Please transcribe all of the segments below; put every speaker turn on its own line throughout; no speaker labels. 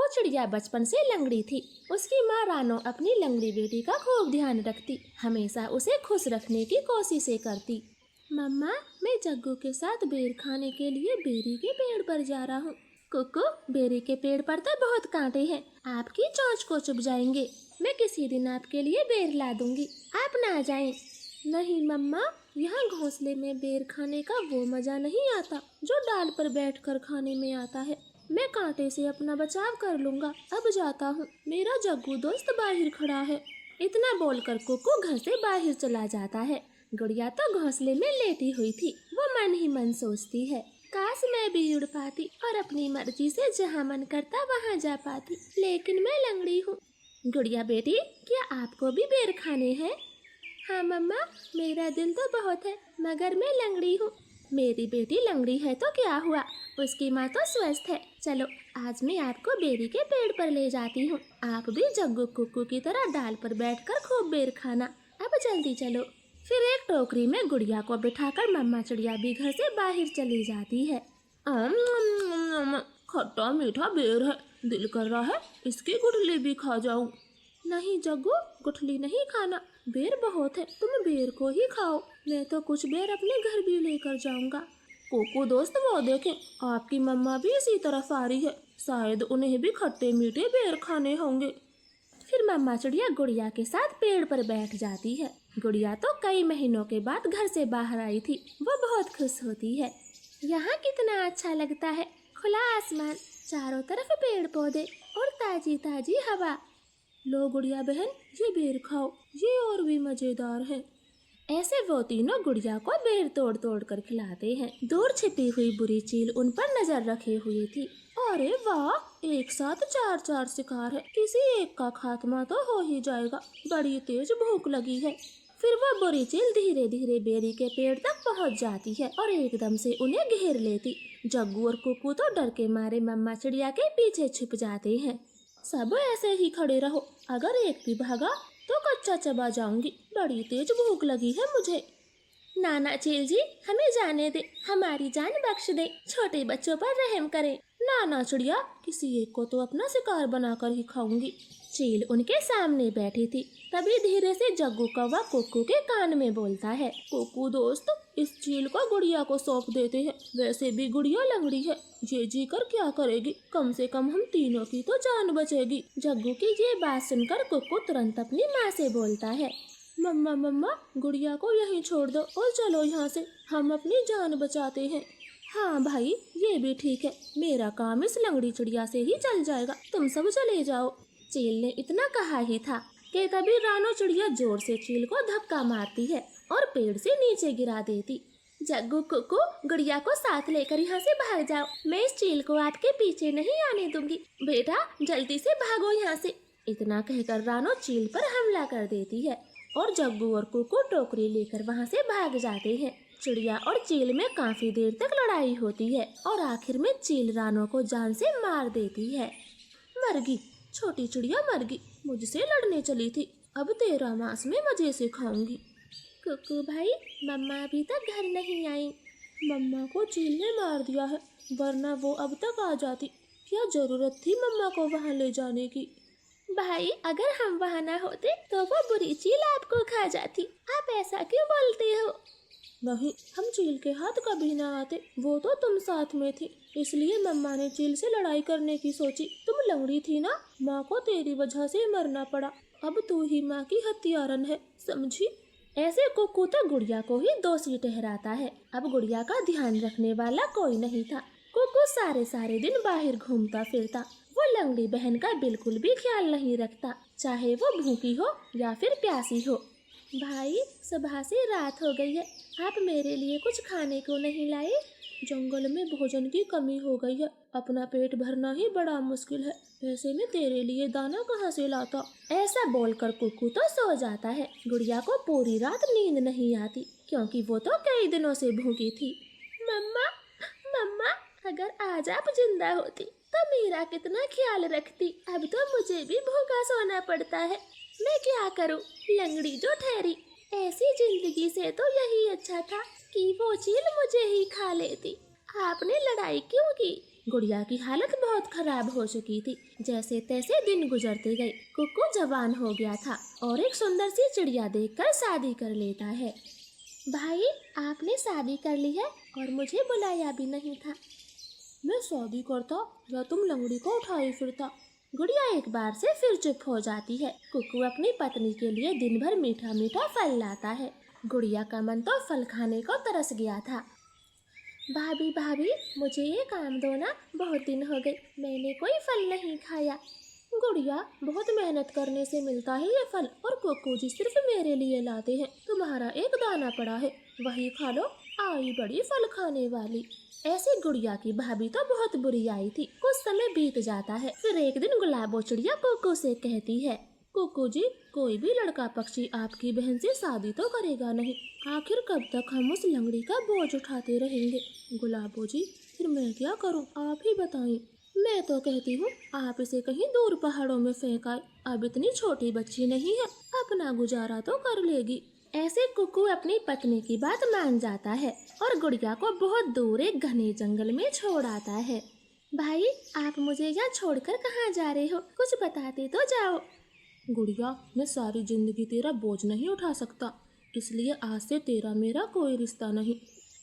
चिड़िया बचपन से लंगड़ी थी। उसकी माँ रानो अपनी लंगड़ी बेटी का खूब ध्यान रखती, हमेशा उसे खुश रखने की कोशिशें करती। मम्मा, मैं जग्गू के साथ बेर खाने के लिए बेरी के पेड़ पर जा रहा हूँ। कुकू, बेरी के पेड़ पर तो बहुत कांटे हैं, आपकी चोंच को चुभ जाएंगे। मैं किसी दिन आपके लिए बेर ला दूंगी, आप ना जाएं। नहीं मम्मा, यहाँ घोंसले में बेर खाने का वो मजा नहीं आता जो डाल पर बैठकर खाने में आता है। मैं कांटे से अपना बचाव कर लूंगा, अब जाता हूँ। मेरा जग्गू दोस्त बाहर खड़ा है। इतना बोलकर कुकू घर से बाहर चला जाता है। गुड़िया तो घोंसले में लेटी हुई थी। वो मन ही मन सोचती है, काश मैं भी उड़ पाती और अपनी मर्जी से जहाँ मन करता वहाँ जा पाती, लेकिन मैं लंगड़ी हूँ। गुड़िया बेटी, क्या आपको भी बेर खाने हैं? हाँ मम्मा, मेरा दिल तो बहुत है, मगर मैं लंगड़ी हूँ। मेरी बेटी लंगड़ी है तो क्या हुआ, उसकी माँ तो स्वस्थ है। चलो, आज मैं आपको बेरी के पेड़ पर ले जाती हूँ। आप भी जग्गू कुकू की तरह डाल पर बैठकर खूब बेर खाना। अब जल्दी चलो। फिर एक टोकरी में गुड़िया को बिठाकर मम्मा चिड़िया भी घर से बाहर चली जाती है। खट्टा मीठा बेर है, दिल कर रहा है इसकी गुठली भी खा जाऊं। नहीं जग्गू, गुठली नहीं खाना, बेर बहुत है, तुम बेर को ही खाओ। मैं तो कुछ बेर अपने घर भी लेकर जाऊंगा। कोको दोस्त, वो देखें, आपकी मम्मा भी इसी तरफ आ रही है, शायद उन्हें भी खट्टे मीठे बेर खाने होंगे। फिर मम्मा चिड़िया गुड़िया के साथ पेड़ पर बैठ जाती है। गुड़िया तो कई महीनों के बाद घर से बाहर आई थी। वो बहुत खुश होती है। यहाँ कितना अच्छा लगता है, खुला आसमान, चारों तरफ पेड़ पौधे और ताजी ताजी हवा। लो गुड़िया बहन, ये बेर खाओ, ये और भी मजेदार है। ऐसे वो तीनों गुड़िया को बेर तोड़ तोड़ कर खिलाते हैं। दूर छिपी हुई बुरी चील उन पर नजर रखे हुए थी। अरे वाह, एक साथ चार चार शिकार है, किसी एक का खात्मा तो हो ही जाएगा, बड़ी तेज भूख लगी है। फिर वो बुरी चील धीरे धीरे बेरी के पेड़ तक पहुंच जाती है और एकदम से उन्हें घेर लेती। जग्गू और कुकू तो डर के मारे मम्मा चिड़िया के पीछे छिप जाते हैं। सब ऐसे ही खड़े रहो, अगर एक भी भागा तो कच्चा चबा जाऊंगी, बड़ी तेज भूख लगी है मुझे। नाना चील जी, हमें जाने दे, हमारी जान बख्श दे, छोटे बच्चों पर रहम करें। नाना चिड़िया, किसी एक को तो अपना शिकार बनाकर ही खाऊंगी। चील उनके सामने बैठी थी। तभी धीरे से जग्गू कौवा कुकू के कान में बोलता है, कुकू दोस्त, इस चील को गुड़िया को सौंप देते हैं, वैसे भी गुड़िया लंगड़ी है, ये जी कर क्या करेगी, कम से कम हम तीनों की तो जान बचेगी। जग्गू की ये बात सुनकर कुकू तुरंत अपनी माँ से बोलता है, मम्मा मम्मा, गुड़िया को यहीं छोड़ दो और चलो यहाँ से, हम अपनी जान बचाते हैं। हाँ भाई, ये भी ठीक है, मेरा काम इस लंगड़ी चिड़िया से ही चल जाएगा, तुम सब चले जाओ। चील ने इतना कहा ही था कि तभी रानो चिड़िया जोर से चील को धक्का मारती है और पेड़ से नीचे गिरा देती। जग्गू कुकू, गुड़िया को साथ लेकर यहाँ से भाग जाओ, मैं इस चील को आपके पीछे नहीं आने दूंगी। बेटा जल्दी से भागो यहाँ से। इतना कहकर रानो चील पर हमला कर देती है और जग्गू और कुकू टोकरी लेकर वहाँ से भाग जाते हैं। चिड़िया और चील में काफी देर तक लड़ाई होती है और आखिर में चील रानो को जान से मार देती है। मरगी, छोटी चिड़िया मरगी, मुझसे लड़ने चली थी, अब तेरा मांस में मजे से खाऊंगी। कुकू भाई, मम्मा अभी तक घर नहीं आई। मम्मा को चील ने मार दिया है, वरना वो अब तक आ जाती। क्या जरूरत थी मम्मा को वहाँ ले जाने की। भाई, अगर हम वहाँ ना होते तो वो बुरी चील आपको खा जाती, आप ऐसा क्यों बोलते हो। नहीं, हम चील के हाथ कभी ना आते, वो तो तुम साथ में थी, इसलिए मम्मा ने चील से लड़ाई करने की सोची। तुम लंगड़ी थी ना, माँ को तेरी वजह से मरना पड़ा, अब तू ही माँ की हत्यारन है, समझी। ऐसे कुकू तो गुड़िया को ही दोषी ठहराता है। अब गुड़िया का ध्यान रखने वाला कोई नहीं था। कुकू सारे दिन बाहर घूमता फिरता, वो लंगड़ी बहन का बिल्कुल भी ख्याल नहीं रखता, चाहे वो भूखी हो या फिर प्यासी हो। भाई, सुबह से रात हो गई है, आप मेरे लिए कुछ खाने को नहीं लाए। जंगल में भोजन की कमी हो गई है, अपना पेट भरना ही बड़ा मुश्किल है, ऐसे में तेरे लिए दाना कहाँ से लाता। ऐसा बोलकर कुकू तो सो जाता है। गुड़िया को पूरी रात नींद नहीं आती, क्योंकि वो तो कई दिनों से भूखी थी। मम्मा मम्मा, अगर आज आप जिंदा होती तो मेरा कितना ख्याल रखती, अब तो मुझे भी भूखा सोना पड़ता है, मैं क्या करूं, लंगड़ी जो ठहरी। ऐसी जिंदगी से तो यही अच्छा था कि वो चील मुझे ही खा लेती। आपने लड़ाई क्यों की, गुड़िया की हालत बहुत खराब हो चुकी थी। जैसे तैसे दिन गुजरते गए। कुक्कू जवान हो गया था और एक सुंदर सी चिड़िया देखकर शादी कर लेता है। भाई, आपने शादी कर ली है और मुझे बुलाया भी नहीं था। मैं शादी करता या तुम लंगड़ी को उठाए फिरता। गुड़िया एक बार से फिर चुप हो जाती है। कुक्कू अपनी पत्नी के लिए दिन भर मीठा मीठा फल लाता है। गुड़िया का मन तो फल खाने को तरस गया था। भाभी भाभी, मुझे ये काम दो ना, बहुत दिन हो गए मैंने कोई फल नहीं खाया। गुड़िया, बहुत मेहनत करने से मिलता है ये फल और कुक्कू जी सिर्फ मेरे लिए लाते हैं। तुम्हारा एक दाना पड़ा है, वही खा लो। आई बड़ी फल खाने वाली। ऐसे गुड़िया की भाभी तो बहुत बुरी आई थी। कुछ समय बीत जाता है। फिर एक दिन गुलाबो चिड़िया कुक्कू से कहती है, कुक्कू जी, कोई भी लड़का पक्षी आपकी बहन से शादी तो करेगा नहीं। आखिर कब तक हम उस लंगड़ी का बोझ उठाते रहेंगे? गुलाबो जी, फिर मैं क्या करूं, आप ही बताएं। मैं तो कहती हूँ आप इसे कहीं दूर पहाड़ों में फेंक आए। अब इतनी छोटी बच्ची नहीं है, अपना गुजारा तो कर लेगी। ऐसे कुक्कू अपनी पत्नी की बात मान जाता है और गुड़िया को बहुत दूर एक घने जंगल में छोड़ आता है। भाई, आप मुझे यहाँ छोड़कर कहाँ जा रहे हो? कुछ बताते तो जाओ। गुड़िया, मैं सारी जिंदगी तेरा बोझ नहीं उठा सकता, इसलिए आज से तेरा मेरा कोई रिश्ता नहीं।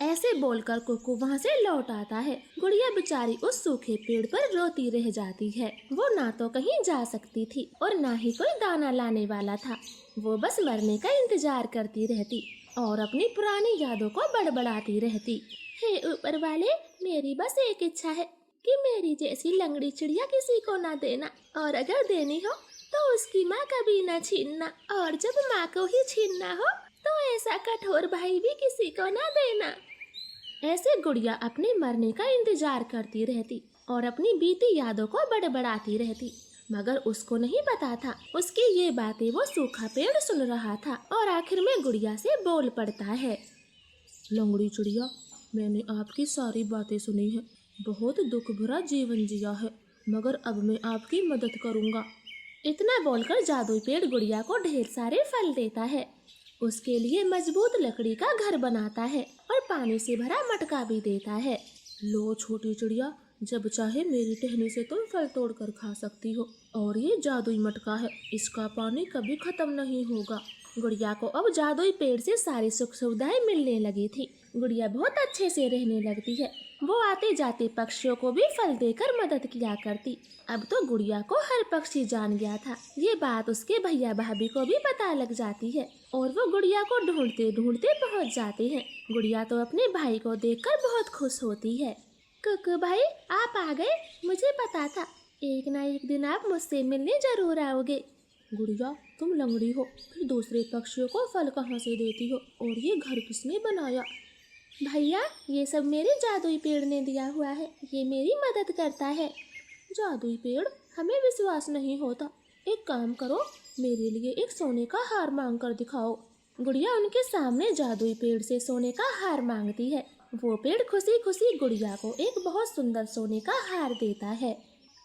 ऐसे बोलकर कुक्कू वहाँ से लौट आता है। गुड़िया बेचारी उस सूखे पेड़ पर रोती रह जाती है। वो ना तो कहीं जा सकती थी और ना ही कोई दाना लाने वाला था। वो बस मरने का इंतजार करती रहती और अपनी पुरानी यादों को बड़बड़ाती रहती। हे ऊपर वाले, मेरी बस एक इच्छा है कि मेरी जैसी लंगड़ी चिड़िया किसी को ना देना, और अगर देनी हो तो उसकी माँ कभी न छीनना, और जब माँ को ही छीनना हो तो ऐसा कठोर भाई भी किसी को ना देना। ऐसे गुड़िया अपने मरने का इंतजार करती रहती और अपनी बीती यादों को बड़बड़ाती रहती, मगर उसको नहीं पता था उसकी ये बातें वो सूखा पेड़ सुन रहा था। और आखिर में गुड़िया से बोल पड़ता है, लंगड़ी चिड़िया, मैंने आपकी सारी बातें सुनी है, बहुत दुख भरा जीवन जिया है, मगर अब मैं आपकी मदद करूँगा। इतना बोलकर जादुई पेड़ गुड़िया को ढेर सारे फल देता है, उसके लिए मजबूत लकड़ी का घर बनाता है और पानी से भरा मटका भी देता है। लो छोटी चिड़िया, जब चाहे मेरी टहनी से तुम फल तोड़ कर खा सकती हो, और ये जादुई मटका है, इसका पानी कभी खत्म नहीं होगा। गुड़िया को अब जादुई पेड़ से सारी सुख सुविधाएं मिलने लगी थी। गुड़िया बहुत अच्छे से रहने लगती है। वो आते जाते पक्षियों को भी फल देकर मदद किया करती। अब तो गुड़िया को हर पक्षी जान गया था। ये बात उसके भैया भाभी को भी पता लग जाती है और वो गुड़िया को ढूंढते ढूंढते पहुंच जाते हैं। गुड़िया तो अपने भाई को देखकर बहुत खुश होती है। कुक्कू भाई, आप आ गए, मुझे पता था एक ना एक दिन आप मुझसे मिलने जरूर आओगे। गुड़िया, तुम लंगड़ी हो, फिर दूसरे पक्षियों को फल कहाँ से देती हो, और ये घर किसने बनाया? भैया, ये सब मेरे जादुई पेड़ ने दिया हुआ है, ये मेरी मदद करता है। जादुई पेड़? हमें विश्वास नहीं होता। एक काम करो, मेरे लिए एक सोने का हार मांग कर दिखाओ। गुड़िया उनके सामने जादुई पेड़ से सोने का हार मांगती है। वो पेड़ खुशी खुशी गुड़िया को एक बहुत सुंदर सोने का हार देता है।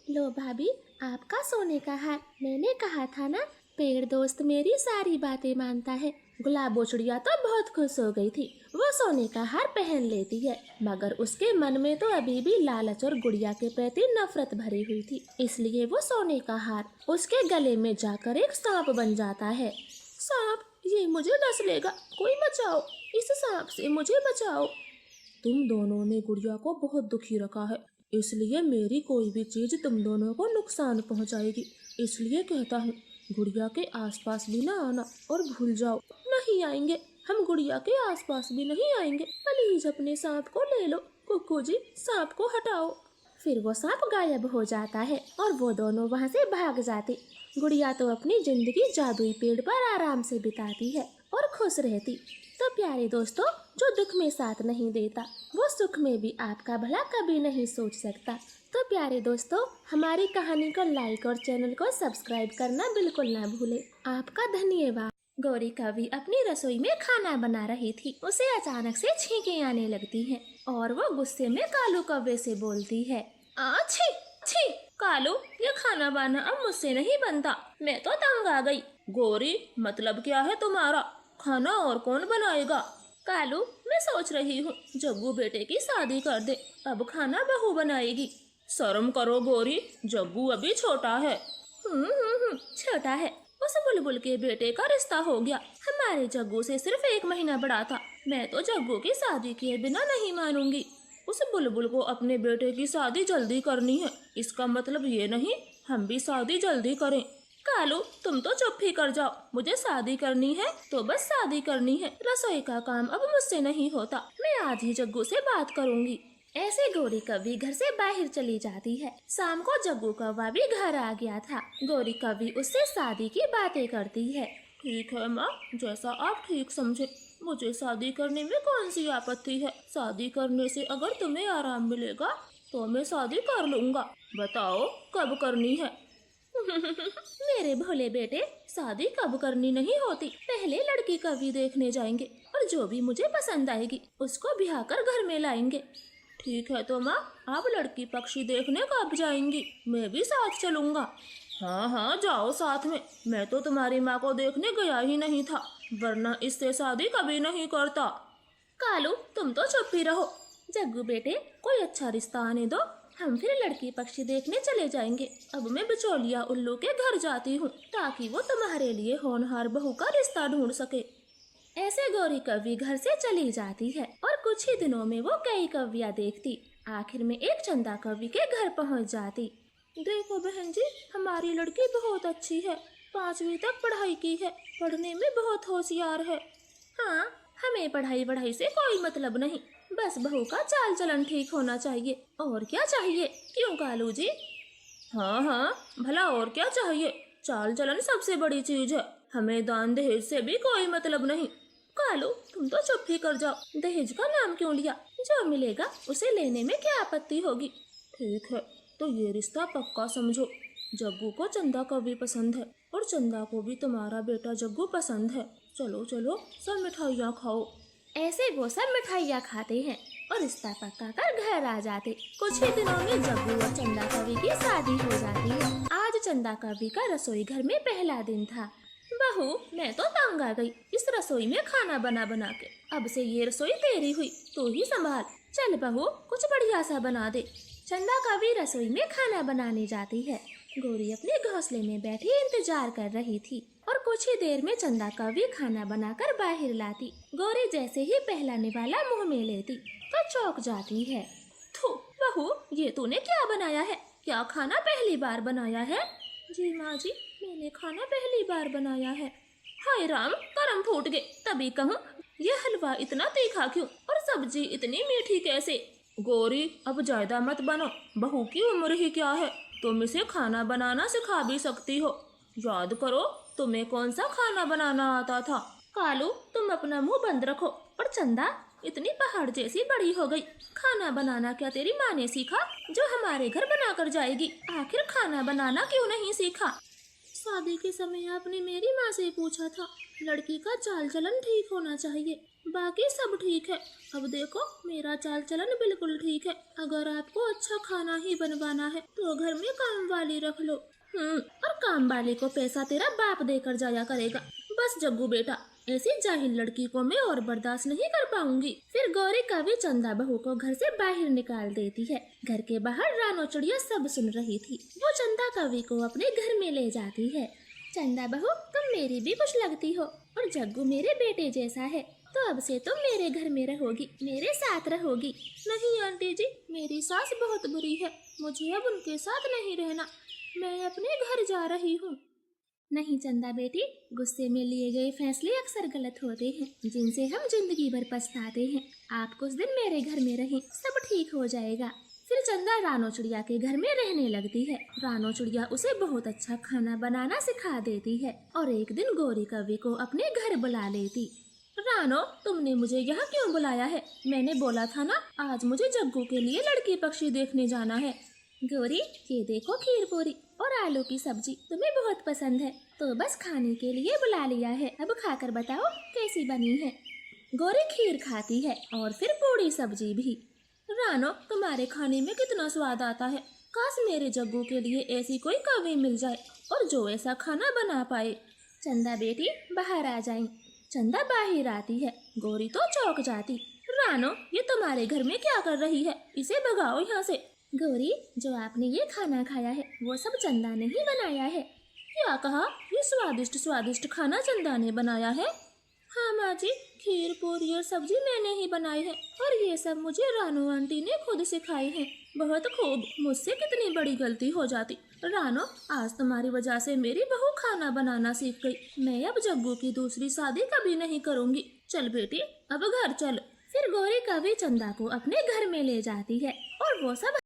लो भाभी, आपका सोने का हार। मैंने कहा था ना, पेड़ दोस्त मेरी सारी बातें मानता है। गुलाबो चिड़िया तो बहुत खुश हो गई थी। वो सोने का हार पहन लेती है, मगर उसके मन में तो अभी भी लालच और गुड़िया के प्रति नफरत भरी हुई थी। इसलिए वो सोने का हार उसके गले में जाकर एक सांप बन जाता है। सांप, ये मुझे डस लेगा, कोई बचाओ, इस सांप से मुझे बचाओ। तुम दोनों ने गुड़िया को बहुत दुखी रखा है, इसलिए मेरी कोई भी चीज तुम दोनों को नुकसान पहुंचाएगी। इसलिए कहता हूँ, गुड़िया के आसपास भी ना आना, और भूल जाओ। नहीं आएंगे, हम गुड़िया के आसपास भी नहीं आएंगे। प्लीज अपने सांप को ले लो। कुक्कू जी, सांप को हटाओ। फिर वो सांप गायब हो जाता है और वो दोनों वहाँ से भाग जाते। गुड़िया तो अपनी जिंदगी जादुई पेड़ पर आराम से बिताती है और खुश रहती। तो प्यारे दोस्तों, जो दुख में साथ नहीं देता वो सुख में भी आपका भला कभी नहीं सोच सकता। तो प्यारे दोस्तों, हमारी कहानी को लाइक और चैनल को सब्सक्राइब करना बिल्कुल ना भूलें। आपका धन्यवाद। गौरी कवि अपनी रसोई में खाना बना रही थी। उसे अचानक से छींकें आने लगती हैं और वो गुस्से में कालू कौवे से बोलती है, छी छी कालू, ये खाना बनाना अब मुझसे नहीं बनता, मैं तो तंग आ गई। गौरी, मतलब क्या है तुम्हारा? खाना और कौन बनाएगा? कालू, मैं सोच रही हूँ जग्गू बेटे की शादी कर दे, अब खाना बहू बनाएगी। शर्म करो गौरी, जग्गू अभी छोटा है। छोटा है? उस बुलबुल के बेटे का रिश्ता हो गया। हमारे जग्गू से सिर्फ 1 महीना बड़ा था। मैं तो जग्गू की शादी किए बिना नहीं मानूंगी। उस बुलबुल को अपने बेटे की शादी जल्दी करनी है, इसका मतलब ये नहीं हम भी शादी जल्दी करें। कालू, तुम तो चुप ही कर जाओ। मुझे शादी करनी है तो बस शादी करनी है। रसोई का काम अब मुझसे नहीं होता। मैं आज ही जग्गू से बात करूंगी। ऐसे गौरी कव्वी घर से बाहर चली जाती है। शाम को जग्गू कौवा भी घर आ गया था। गौरी कव्वी उससे शादी की बातें करती है। ठीक है माँ, जैसा आप ठीक समझे। मुझे शादी करने में कौन सी आपत्ति है? शादी करने से अगर तुम्हें आराम मिलेगा तो मैं शादी कर लूँगा। बताओ कब करनी है? मेरे भोले बेटे, शादी कब करनी नहीं होती। पहले लड़की कव्वी देखने जाएंगे और जो भी मुझे पसंद आएगी उसको ब्याह कर घर में लाएंगे। ठीक है तो माँ, आप लड़की पक्षी देखने कब जाएंगी? मैं भी साथ चलूँगा। हाँ हाँ, जाओ साथ में। मैं तो तुम्हारी माँ को देखने गया ही नहीं था, वरना इससे शादी कभी नहीं करता। कालू, तुम तो चुप ही रहो। जग्गू बेटे, कोई अच्छा रिश्ता आने दो, हम फिर लड़की पक्षी देखने चले जाएंगे। अब मैं बिचौलिया उल्लू के घर जाती हूँ ताकि वो तुम्हारे लिए होनहार बहू का रिश्ता ढूंढ सके। ऐसे गौरी कव्वी घर से चली जाती है और कुछ ही दिनों में वो कई कव्वियाँ देखती। आखिर में एक चंदा कव्वी के घर पहुँच जाती। देखो बहन जी, हमारी लड़की बहुत अच्छी है, 5वीं तक पढ़ाई की है, पढ़ने में बहुत होशियार है। हाँ, हमें पढ़ाई से कोई मतलब नहीं, बस बहू का चाल चलन ठीक होना चाहिए। और क्या चाहिए, क्यों कालू जी? हाँ हाँ, भला और क्या चाहिए? चाल चलन सबसे बड़ी चीज है। हमें दान दहेज से भी कोई मतलब नहीं। कालू, तुम तो चुप ही कर जाओ। दहेज का नाम क्यों लिया? जो मिलेगा उसे लेने में क्या आपत्ति होगी? ठीक है, तो ये रिश्ता पक्का समझो। जग्गू को चंदा कव्वी पसंद है और चंदा को भी तुम्हारा बेटा जग्गू पसंद है। चलो चलो, सब मिठाइयाँ खाओ। ऐसे वो सब मिठाइयाँ खाते हैं और रिश्ता पक्का कर घर आ जाते। कुछ ही दिनों में जग्गू और चंदा कव्वी की शादी हो जाती है। आज चंदा कव्वी का रसोई घर में पहला दिन था। बहू, मैं तो तंग आ गई इस रसोई में खाना बना बना के। अब से ये रसोई तेरी हुई, तू ही संभाल। चल बहू, कुछ बढ़िया सा बना दे। चंदा कव्वी रसोई में खाना बनाने जाती है। गौरी अपने घोंसले में बैठी इंतजार कर रही थी और कुछ ही देर में चंदा कव्वी खाना बनाकर बाहर लाती। गौरी जैसे ही पहला निवाला मुंह में लेती तो चौंक जाती है। थू बहू, ये तूने क्या बनाया है? क्या खाना पहली बार बनाया है? जी माँ जी, मैंने खाना पहली बार बनाया है। हाय राम, कर्म फूट गए। तभी कहूँ, ये हलवा इतना तीखा क्यों और सब्जी इतनी मीठी कैसे? गौरी, अब ज्यादा मत बनो। बहू की उम्र ही क्या है, तुम इसे खाना बनाना सिखा भी सकती हो। याद करो, तुम्हें कौन सा खाना बनाना आता था? कालू, तुम अपना मुंह बंद रखो। और चंदा, इतनी पहाड़ जैसी बड़ी हो गई, खाना बनाना क्या तेरी माँ ने सीखा जो हमारे घर बना कर जाएगी? आखिर खाना बनाना क्यों नहीं सीखा? शादी के समय आपने मेरी माँ से पूछा था, लड़की का चाल चलन ठीक होना चाहिए, बाकी सब ठीक है। अब देखो, मेरा चाल चलन बिल्कुल ठीक है। अगर आपको अच्छा खाना ही बनवाना है तो घर में काम वाली रख लो। और काम वाले को पैसा तेरा बाप देकर जाया करेगा। बस जग्गू बेटा, ऐसी जाहिल लड़की को मैं और बर्दाश्त नहीं कर पाऊंगी। फिर गौरी कव्वी चंदा बहू को घर से बाहर निकाल देती है। घर के बाहर रानो चिड़िया सब सुन रही थी। वो चंदा कव्वी को अपने घर में ले जाती है। चंदा बहू, तुम मेरी भी कुछ लगती हो और जग्गू मेरे बेटे जैसा है, तो अब से तुम मेरे घर में रहोगी, मेरे साथ रहोगी। नहीं आंटी जी, मेरी सास बहुत बुरी है, मुझे अब उनके साथ नहीं रहना, मैं अपने घर जा रही हूँ। नहीं चंदा बेटी, गुस्से में लिए गए फैसले अक्सर गलत होते हैं, जिनसे हम जिंदगी भर पछताते हैं। आप कुछ दिन मेरे घर में रहें, सब ठीक हो जाएगा। फिर चंदा रानो चिड़िया के घर में रहने लगती है। रानो चिड़िया उसे बहुत अच्छा खाना बनाना सिखा देती है और एक दिन गौरी कव्वी को अपने घर बुला लेती। रानो, तुमने मुझे यहाँ क्यों बुलाया है? मैंने बोला था ना, आज मुझे जग्गू के लिए लड़की पक्षी देखने जाना है। गौरी, ये देखो खीर पूरी और आलू की सब्जी तुम्हें बहुत पसंद है, तो बस खाने के लिए बुला लिया है। अब खाकर बताओ कैसी बनी है। गौरी खीर खाती है और फिर पूरी सब्जी भी। रानो, तुम्हारे खाने में कितना स्वाद आता है। काश मेरे जग्गू के लिए ऐसी कोई कव्वी मिल जाए और जो ऐसा खाना बना पाए। चंदा बेटी, बाहर आ जाए। चंदा बाहर आती है। गौरी तो चौंक जाती। रानो, ये तुम्हारे घर में क्या कर रही है? इसे भगाओ यहाँ से। गौरी, जो आपने ये खाना खाया है वो सब चंदा ने ही बनाया है। क्या कहा? ये स्वादिष्ट स्वादिष्ट खाना चंदा ने बनाया है? हाँ माँ जी, खीर पूरी और सब्जी मैंने ही बनाई है और ये सब मुझे रानू आंटी ने खुद सिखाई है। बहुत खूब, मुझसे कितनी बड़ी गलती हो जाती। रानो, आज तुम्हारी वजह से मेरी बहू खाना बनाना सीख गई। मैं अब जग्गू की दूसरी शादी कभी नहीं करूँगी। चल बेटी, अब घर चल। फिर गौरी कभी चंदा को अपने घर में ले जाती है और वो सब